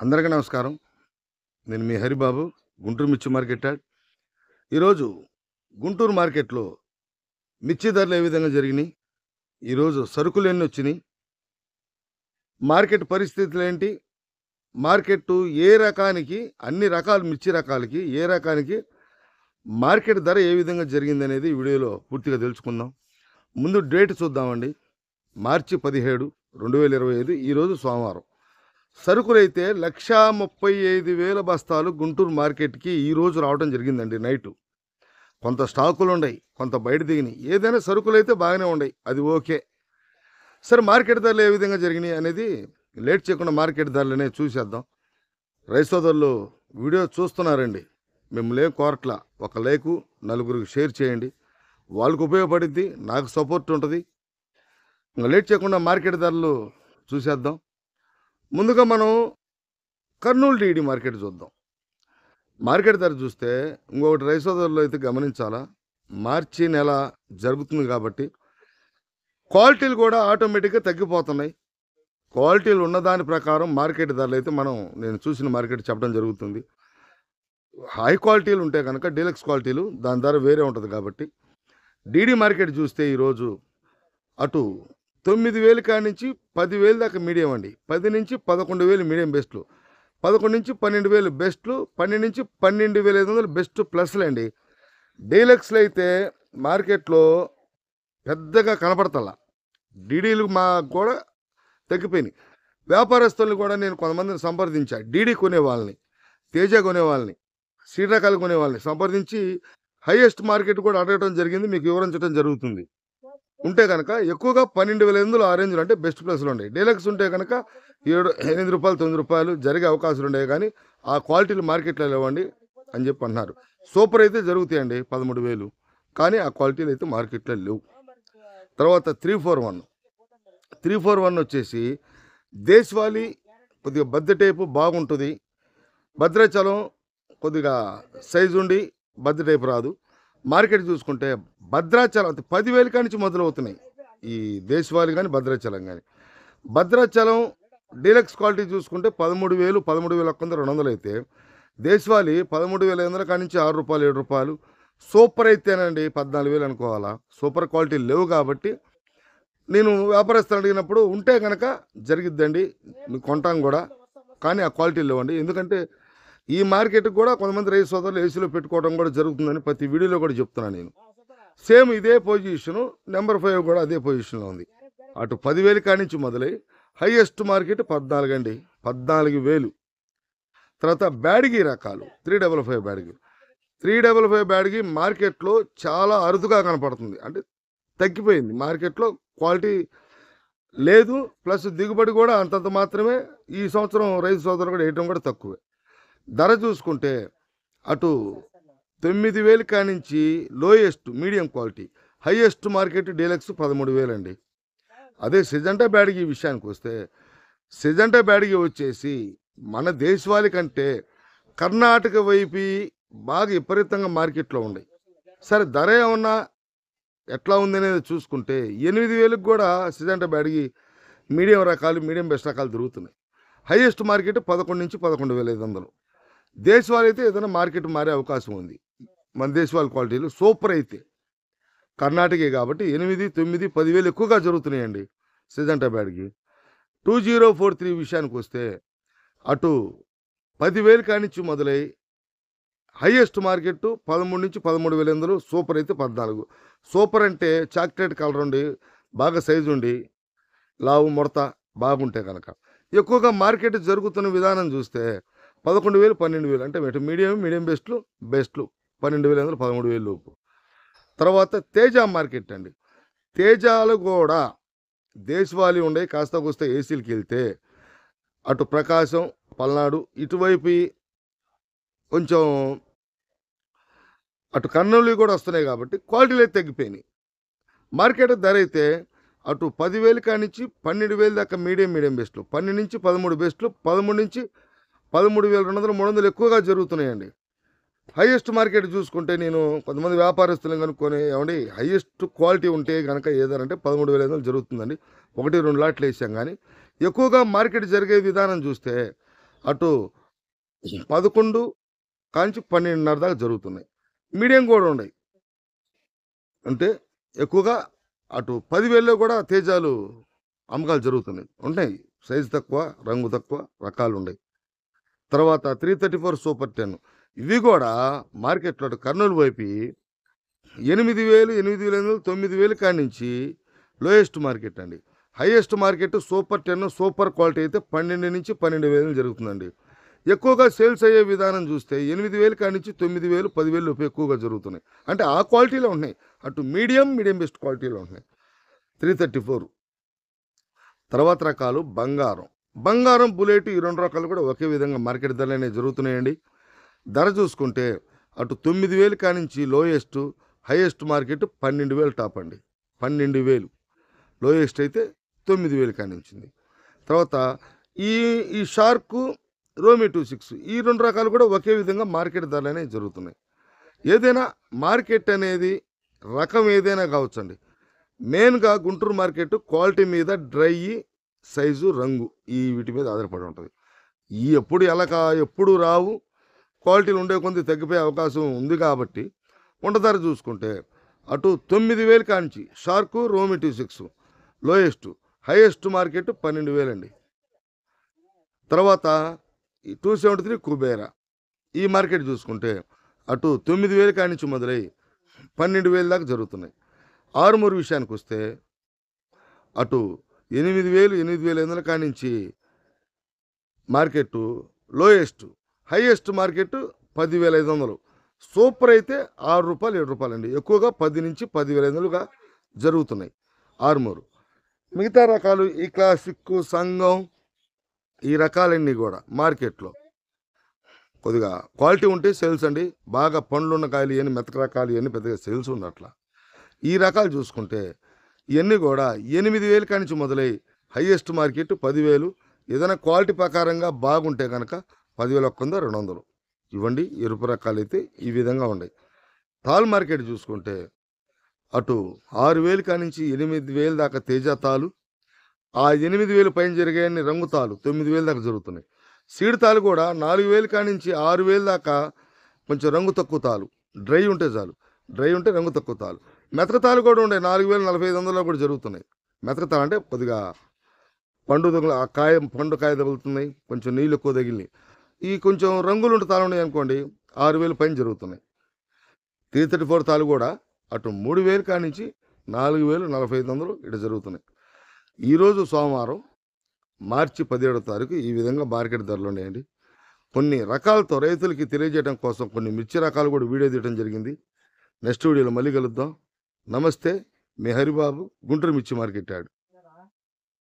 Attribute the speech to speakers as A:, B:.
A: అందరికీ నమస్కారం. నేను మీ హరిబాబు, గుంటూరు మిర్చి మార్కెట్ యార్డ్. ఈరోజు గుంటూరు మార్కెట్‌లో మిర్చి ధరలు ఏ విధంగా జరిగినాయి? ఈరోజు సరుకులు ఎన్నొచ్చినాయి? మార్కెట్ పరిస్థితులేంటి? మార్కెట్టు ఏ రకానికి, అన్ని రకాల మిర్చి రకాలకి, ఏ రకానికి మార్కెట్ ధర ఏ విధంగా జరిగిందనేది ఈ వీడియోలో పూర్తిగా తెలుసుకుందాం. ముందు డేట్ చూద్దామండి. మార్చి 17, 2025 ఈరోజు సోమవారం. సరుకులైతే 1,35,000 బస్తాలు గుంటూరు మార్కెట్‌కి ఈరోజు రావడం జరిగిందండి నైటు. కొంత స్టాకులుండయి, కొంత బయట దిగినాయి. ఏదైనా సరుకులైతే బాగానే ఉండయి. అది ఓకే. సరే, మార్కెట్ ధరలు ఏ విధంగా జరిగినాయి అనేది లేట్ చేయకుండా మార్కెట్ ధరలనే చూసేద్దాం. రైతు సోదరులు వీడియో చూస్తున్నారండి, మిమ్మల్ని ఏం కోరట్లా. ఒక లైకు, నలుగురికి షేర్ చేయండి. వాళ్ళకు ఉపయోగపడిద్ది, నాకు సపోర్ట్ ఉంటుంది. ఇంకా లేట్ చేయకుండా మార్కెట్ ధరలు చూసేద్దాం. ముందుగా మనం కర్నూలు డీడీ మార్కెట్ చూద్దాం. మార్కెట్ ధర చూస్తే ఇంకొకటి రైతు సోదరులు అయితే గమనించాలా, మార్చి నెల జరుగుతుంది కాబట్టి క్వాలిటీలు కూడా ఆటోమేటిక్గా తగ్గిపోతున్నాయి. క్వాలిటీలు ఉన్నదాని ప్రకారం మార్కెట్ ధరలు అయితే నేను చూసిన మార్కెట్ చెప్పడం జరుగుతుంది. హై క్వాలిటీలు ఉంటే కనుక డీలక్స్ క్వాలిటీలు దాని ధర వేరే ఉంటుంది కాబట్టి డీడీ మార్కెట్ చూస్తే ఈరోజు అటు 9,000 కాడి నుంచి 10,000 దాకా మీడియం అండి. 10 నుంచి 11,000 మీడియం బెస్ట్లు, 11 నుంచి 12,000 బెస్ట్లు, 12 నుంచి 12,500 బెస్ట్ ప్లస్లు అండి. డీలక్స్లు అయితే మార్కెట్లో పెద్దగా కనపడతల్లా. డీడీలు కూడా తగ్గిపోయినాయి. వ్యాపారస్తులను కూడా నేను కొంతమందిని సంప్రదించా. డీడీ కొనే వాళ్ళని, తేజ కొనే వాళ్ళని, సీడ్ రకాలు కొనే వాళ్ళని సంప్రదించి హైయెస్ట్ మార్కెట్ కూడా అడగడం జరిగింది. మీకు వివరించడం జరుగుతుంది. ఉంటే కనుక ఎక్కువగా 12,500 ఆ రేంజ్లో అంటే బెస్ట్ ప్లస్లు ఉన్నాయి. డీలక్స్ ఉంటే కనుక 8 రూపాయలు 9 రూపాయలు జరిగే అవకాశాలు ఉన్నాయి, కానీ ఆ క్వాలిటీలు మార్కెట్లో లేవండి అని చెప్పి అన్నారు. సూపర్ అయితే జరుగుతాయండి 13,000, కానీ ఆ క్వాలిటీలు అయితే మార్కెట్లో లేవు. తర్వాత 341 వచ్చేసి దేశవాళీ కొద్దిగా బద్ద టైపు బాగుంటుంది. భద్రాచలం కొద్దిగా సైజు ఉండి బద్ద టైపు రాదు. మార్కెట్ చూసుకుంటే భద్రాచలం 10,000 కాడి నుంచి మొదలవుతున్నాయి ఈ దేశవాళీ కానీ భద్రాచలం కానీ. భద్రాచలం డీలక్స్ క్వాలిటీ చూసుకుంటే 13,000, 13,100 అయితే దేశవాళీ 13,500 కాడి నుంచి 6 రూపాయలు 7 రూపాయలు. సూపర్ అయితేనండి 14,000 అనుకోవాలా. సూపర్ క్వాలిటీ లేవు కాబట్టి నేను వ్యాపారస్తులు అడిగినప్పుడు ఉంటే కనుక జరిగిద్దండి, మీకు కొంటాం కూడా, కానీ ఆ క్వాలిటీ లేవండి. ఎందుకంటే ఈ మార్కెట్కి కూడా కొంతమంది రైతు సోదరులు ఏసీలో పెట్టుకోవడం కూడా జరుగుతుందని ప్రతి వీడియోలో కూడా చెప్తున్నాను నేను. సేమ్ ఇదే పొజిషను నెంబర్ 5 కూడా అదే పొజిషన్లో ఉంది. అటు 10,000 కాడి నుంచి మొదలై హైయెస్ట్ మార్కెట్ 14 అండి, 14,000. తర్వాత బ్యాడ్గి రకాలు 355 బ్యాడ్గి, 355 బ్యాడ్గి మార్కెట్లో చాలా అరుదుగా కనపడుతుంది. అంటే తగ్గిపోయింది మార్కెట్లో, క్వాలిటీ లేదు, ప్లస్ దిగుబడి కూడా అంతంత మాత్రమే. ఈ సంవత్సరం రైతు సోదరులు కూడా వేయటం కూడా తక్కువే. ధర చూసుకుంటే అటు 9,000 కాడి నుంచి lowest medium quality, highest market deluxe 13,000 అండి. అదే సిజంటా బ్యాడ్గి విషయానికి వస్తే సిజంటా బ్యాడ్గి వచ్చేసి మన దేశవాళీ కంటే కర్ణాటక వైపు బాగా విపరీతంగా మార్కెట్లో ఉన్నాయి. సరే, ధర ఏమన్నా ఎట్లా ఉందనేది చూసుకుంటే 8,000 కూడా సిజంటా బ్యాడ్గి మీడియం రకాలు, మీడియం బెస్ట్ రకాలు దొరుకుతున్నాయి. హైయెస్ట్ మార్కెట్ 11 నుంచి 11,500. దేశవాళీ అయితే ఏదైనా మార్కెట్ మారే అవకాశం ఉంది. మన దేశవాళీ క్వాలిటీలు సూపర్ అయితే కర్ణాటకే కాబట్టి 8, 9, 10,000 ఎక్కువగా జరుగుతున్నాయండి సిజంటా బ్యాడ్కి. 2043 విషయానికి వస్తే అటు 10,000 కాడి నుంచి మొదలై హైయెస్ట్ మార్కెట్ 13 నుంచి 13,500. సూపర్ అయితే 14. సూపర్ అంటే చాక్లెట్ కలర్ ఉండి బాగా సైజు ఉండి లావు ముడత బాగుంటే కనుక. ఎక్కువగా మార్కెట్ జరుగుతున్న విధానం చూస్తే 11,000, 12,000 అంటే మీడియం బెస్ట్లు 12,500, 13,000 లోపు. తర్వాత తేజ మార్కెట్ అండి. తేజాలు కూడా దేశవాళీ ఉండే కాస్త కూస్త ఏసీలకి వెళ్తే అటు ప్రకాశం, పల్నాడు ఇటువైపు కొంచెం అటు కర్నూలు కూడా వస్తున్నాయి కాబట్టి క్వాలిటీలు అయితే తగ్గిపోయినాయి. మార్కెట్ ధర అయితే అటు 10,000 కాడి నుంచి 12,000 దాకా మీడియం బెస్ట్లు, 12 నుంచి 13 బెస్ట్లు, 13 నుంచి 13,200, 300 ఎక్కువగా జరుగుతున్నాయండి. హైయెస్ట్ మార్కెట్ చూసుకుంటే నేను కొంతమంది వ్యాపారస్తులను కనుక్కొని, ఏమండి హైయెస్ట్ క్వాలిటీ ఉంటే కనుక ఏదంటే 13,500 జరుగుతుందండి. 1-2 లాట్లు వేసాం. కానీ ఎక్కువగా మార్కెట్ జరిగే విధానం చూస్తే అటు 11 కాంచి 12:30 దాకా జరుగుతున్నాయి. మీడియం కూడా ఉన్నాయి. అంటే ఎక్కువగా అటు 10,000లో కూడా తేజాలు అమ్మకాలు జరుగుతున్నాయి. ఉన్నాయి. సైజు తక్కువ, రంగు తక్కువ రకాలు ఉన్నాయి. తర్వాత 334 సూపర్ 10 ఇవి కూడా మార్కెట్లో అటు కర్నూలు వైపు 8,000, 8,500, 9,000 కాడి నుంచి లోయెస్ట్ మార్కెట్ అండి. Highest market super 10 super quality అయితే 12 నుంచి 12,000 జరుగుతుందండి. ఎక్కువగా సేల్స్ అయ్యే విధానం చూస్తే 8,000 కాడి నుంచి 9,000, 10,000 లోపు ఎక్కువగా జరుగుతున్నాయి. అంటే ఆ క్వాలిటీలో ఉన్నాయి. అటు మీడియం బెస్ట్ క్వాలిటీలో ఉన్నాయి. 334 తర్వాత రకాలు బంగారం బుల్లెట్ ఈ 2 రకాలు కూడా ఒకే విధంగా మార్కెట్ ధరలనే జరుగుతున్నాయండి. ధర చూసుకుంటే అటు 9,000 కాడి నుంచి లోయెస్ట్, హైయెస్ట్ మార్కెట్ 12,000 టాప్ అండి. 12,000 లోయెస్ట్ అయితే 9,000 కాడి నుంచి. తర్వాత ఈ షార్కు రోమి 26 ఈ 2 రకాలు కూడా ఒకే విధంగా మార్కెట్ ధరలనే జరుగుతున్నాయి. ఏదైనా మార్కెట్ అనేది రకం ఏదైనా కావచ్చండి. మెయిన్గా గుంటూరు మార్కెట్ క్వాలిటీ మీద డ్రై, సైజు, రంగు ఈ వీటి మీద ఆధారపడి ఉంటుంది. ఈ ఎప్పుడు రావు, క్వాలిటీలు ఉండే కొంత తగ్గిపోయే అవకాశం ఉంది కాబట్టి ధర చూసుకుంటే అటు 9,000 కాంచి షార్కు రోమి 26 లోయెస్ట్, హైయెస్ట్ మార్కెట్ 12,000 అండి. తర్వాత 273 కుబేరా ఈ మార్కెట్ చూసుకుంటే అటు 9,000 కాడి నుంచి మొదలై 12,000 దాకా జరుగుతున్నాయి. ఆరుమూరు విషయానికి వస్తే అటు 8,000, 8,500 కాడి నుంచి market lowest, highest market 10,500. Super అయితే రూ. 6, రూ. 7 అండి. ఎక్కువగా 10 నుంచి 10,500గా జరుగుతున్నాయి ఆరుమూరు. మిగతా రకాలు ఈ క్లాసిక్, సంఘం ఈ రకాలన్నీ కూడా మార్కెట్లో కొద్దిగా క్వాలిటీ ఉంటే సేల్స్ అండి. బాగా పండ్లు ఉన్న కాయలు ఇవన్నీ మెతక రకాలు ఇవన్నీ పెద్దగా సేల్స్ ఉన్నట్ల. ఈ రకాలు చూసుకుంటే ఇవన్నీ కూడా 8,000 కాడి నుంచి మొదలై హైయెస్ట్ మార్కెట్ 10,000. ఏదైనా క్వాలిటీ ప్రకారంగా బాగుంటే కనుక 10,100, 200 ఇవ్వండి. ఎరుపు రకాలు అయితే ఈ విధంగా ఉన్నాయి. తాల్ మార్కెట్ చూసుకుంటే అటు 6,000 కాడి నుంచి 8,000 దాకా తేజ తాలు, ఆ 8,000 పైన జరిగాయని రంగు తాలు 9,000 దాకా జరుగుతున్నాయి. సీడ్ తాలు కూడా 4,000 కాడి నుంచి 6,000 దాకా కొంచెం రంగు తక్కువ తాలు, డ్రై ఉంటే చాలు, డ్రై ఉంటే రంగు తక్కువ తాలు. మెతక తాలు కూడా ఉండే 4,000, 4,500 కూడా జరుగుతున్నాయి. మెతక తాలు అంటే కొద్దిగా పండు కాయ తగులుతున్నాయి, కొంచెం నీళ్ళు ఎక్కువ తగిలినాయి. ఈ కొంచెం రంగులు ఉంటే తాలు ఉన్నాయి అనుకోండి 6,000 పైన జరుగుతున్నాయి. 334 తాలు కూడా అటు 3,000 కాడి నుంచి 4,000, 4,500 ఇటు జరుగుతున్నాయి. ఈరోజు సోమవారం మార్చి 17వ తారీఖు ఈ విధంగా మార్కెట్ ధరలు ఉన్నాయండి. కొన్ని రకాలతో రైతులకి తెలియజేయడం కోసం కొన్ని మిర్చి రకాలు కూడా వీడియో తీయడం జరిగింది. నెక్స్ట్ వీడియోలో మళ్ళీ కలుద్దాం. నమస్తే, మీ హరిబాబు, గుంటూరు మిర్చి మార్కెట్ యార్డ్.